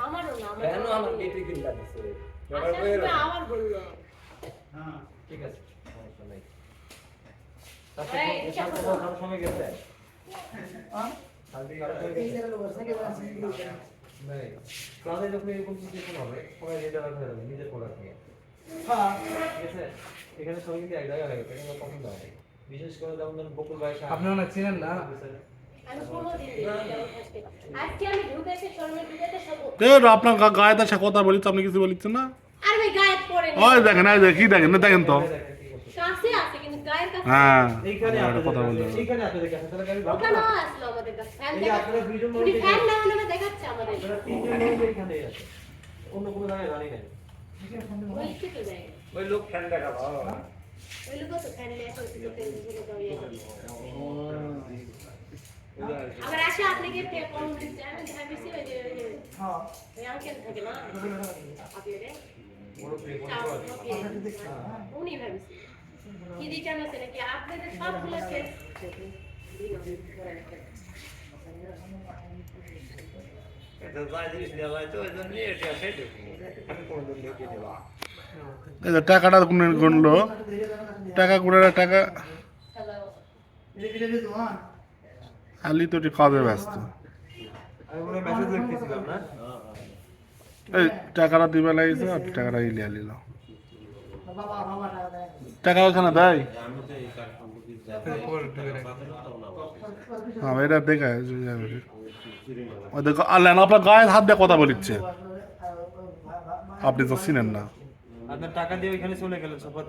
আমারও না কেন আমার বেটি কিন লাগছে আমার বললো হ্যাঁ ঠিক আছে সমস্যা নাই তাতে কারো সময় গেছে হ্যাঁ কালকে কারো সময় গেছে নাই ক্লাসে যখন এরকম সিচুয়েশন হবে সবাই রেডি হয়ে যাবে নিজের পড়া থেকে হ্যাঁ ঠিক আছে এখানে সবাই কিন্তু এক জায়গায় লাগে এটা পছন্দ হয় বিশেষ করে যেমন বকুল ভাই আপনি অনেক চিনেন না আপনার গায়ে তার কথা বলিস আপনি কিছু বলিচ্ছেন না আর ভাই গায়ে পড়ে না ওই দেখেন এই দেখি দেখেন না দেখেন তো কাছে আছে কিন্তু গায়ের কাছে হ্যাঁ এইখানে আপনি কথা বলতে এইখানে আপনি দেখেন তাহলে গাড়ি ওখানে আসলো আমাদের কাছে ফ্যান এই আপনারা দুইজন লোক ফ্যান লাগানো দেখাচ্ছে আমাদের আপনারা তিনজন লোক এখানে আছে অন্য কোনো জায়গায় জানি না ওই কি তো যায় ওই লোক ফ্যান দেখাবো ওই লোক তো ফ্যান নিয়ে এখন লোকের দিকে দাঁড়িয়ে আবার আসে আপনি কি পে কোন দিতে আমি ভাবিছি ওই যে হ্যাঁ ওই আঙ্কেল থাকে না আপনি রে বড় প্লে উনি ভাবিছি কি দিতে না নাকি আপনাদের সবগুলো শেষ এটা যাই জিনিস দেওয়া হয় তো ওই জন্য এটা সেটা আমি কোনদিন লিখে দেওয়া এই যে টাকাটা গুনলো টাকা গুনার টাকা আলি তো কাজে ব্যস্ত আমি মনে মেসেজ লিখতেছিলাম না এই টাকাটা দিবে লাগিয়েছে আর টাকাটা ইলিয়া নিল টাকা ওখানে দেয় হ্যাঁ এটা দেখা ওই দেখো আল্লাহ আপনার গায়ে হাত দিয়ে কথা বলিচ্ছে আপনি তো চিনেন না আপনার টাকা দিয়ে ওইখানে চলে গেলেন সফর